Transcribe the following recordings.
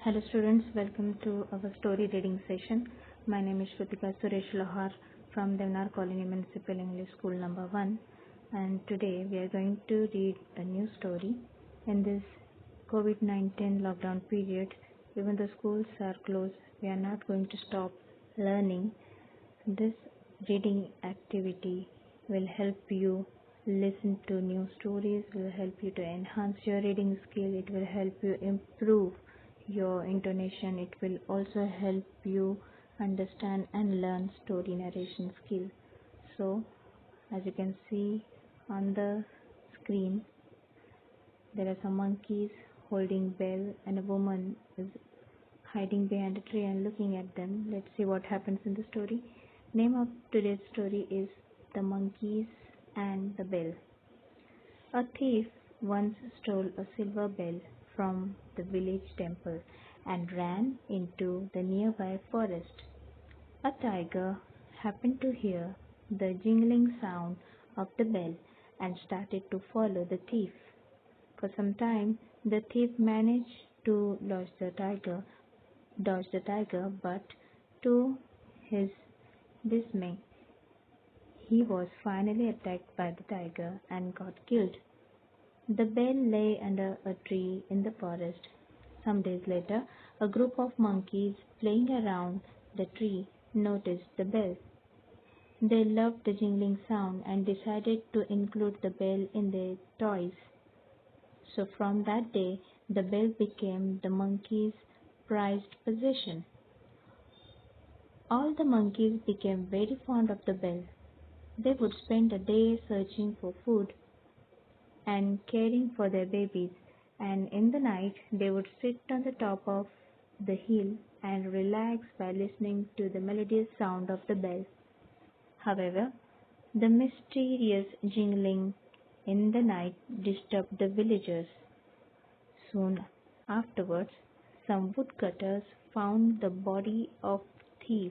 Hello students, welcome to our story reading session. My name is Shrutika Suresh Lohar from Devnar Colony Municipal English School number 1, and today we are going to read a new story. In this COVID-19 lockdown period, even the schools are closed, we are not going to stop learning. This reading activity will help you listen to new stories, will help you to enhance your reading skill, it will help you improve your intonation, it will also help you understand and learn story narration skill. So as you can see on the screen, there are some monkeys holding bell and a woman is hiding behind a tree and looking at them. Let's see what happens in the story. Name of today's story is The Monkeys and the Bell. A thief once stole a silver bell from the village temple and ran into the nearby forest. A tiger happened to hear the jingling sound of the bell and started to follow the thief. For some time, the thief managed to dodge the tiger, but to his dismay, he was finally attacked by the tiger and got killed. The bell lay under a tree in the forest. Some days later, a group of monkeys playing around the tree noticed the bell. They loved the jingling sound and decided to include the bell in their toys. So from that day, the bell became the monkeys' prized possession. All the monkeys became very fond of the bell. They would spend a day searching for food and caring for their babies, and in the night they would sit on the top of the hill and relax by listening to the melodious sound of the bell. However, the mysterious jingling in the night disturbed the villagers. Soon afterwards, some woodcutters found the body of thief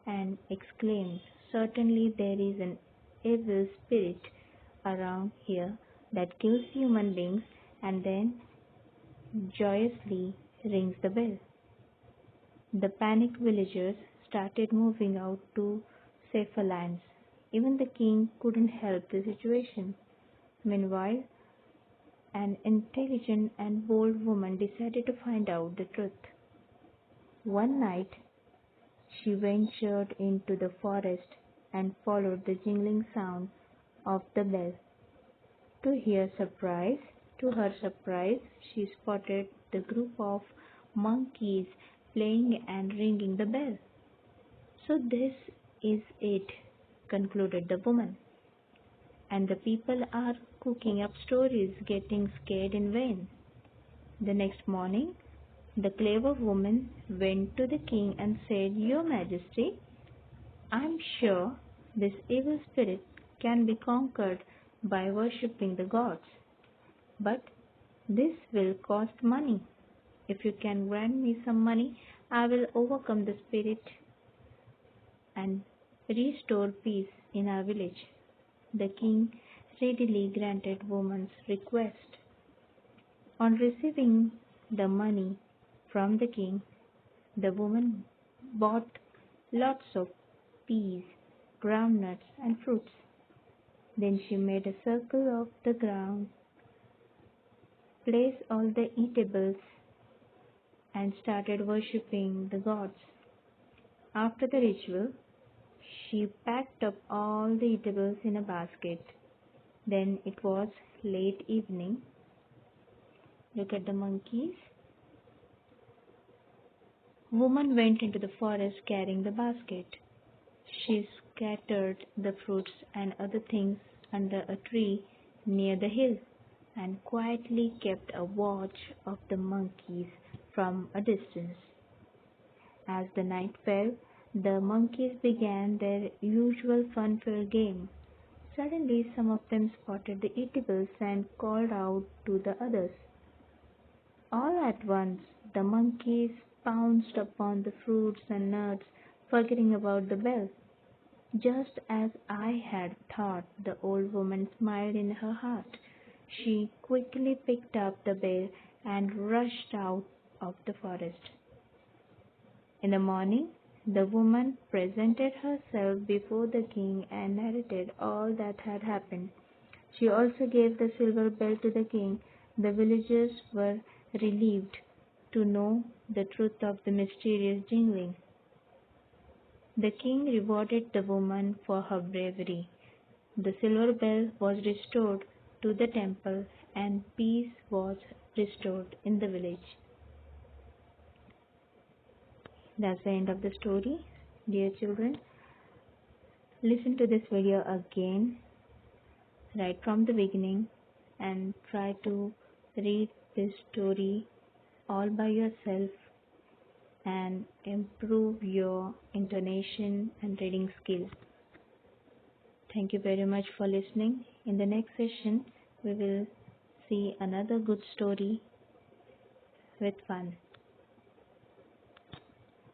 and exclaimed, "Certainly there is an evil spirit around here that kills human beings," and then joyously rings the bell. The panicked villagers started moving out to safer lands. Even the king couldn't help the situation. Meanwhile, an intelligent and bold woman decided to find out the truth. One night, she ventured into the forest and followed the jingling sound of the bell. To her surprise, she spotted the group of monkeys playing and ringing the bell. "So this is it," concluded the woman. "And the people are cooking up stories, getting scared in vain." The next morning, the clever woman went to the king and said, "Your Majesty, I am sure this evil spirit can be conquered by worshipping the gods. But this will cost money. If you can grant me some money, I will overcome the spirit and restore peace in our village." The king readily granted woman's request. On receiving the money from the king, the woman bought lots of peas, groundnuts, and fruits. Then she made a circle of the ground, placed all the eatables, and started worshipping the gods. After the ritual, she packed up all the eatables in a basket. Then it was late evening. Look at the monkeys. Woman went into the forest carrying the basket. She scattered the fruits and other things under a tree near the hill and quietly kept a watch of the monkeys from a distance. As the night fell, the monkeys began their usual fun-filled game. Suddenly, some of them spotted the eatables and called out to the others. All at once, the monkeys pounced upon the fruits and nuts, forgetting about the bell. Just as I had thought, the old woman smiled in her heart. She quickly picked up the bell and rushed out of the forest. In the morning, the woman presented herself before the king and narrated all that had happened. She also gave the silver bell to the king. The villagers were relieved to know the truth of the mysterious jingling. The king rewarded the woman for her bravery. The silver bell was restored to the temple and peace was restored in the village. That's the end of the story. Dear children, listen to this video again right from the beginning and try to read this story all by yourself and improve your intonation and reading skill. Thank you very much for listening. In the next session, we will see another good story with fun.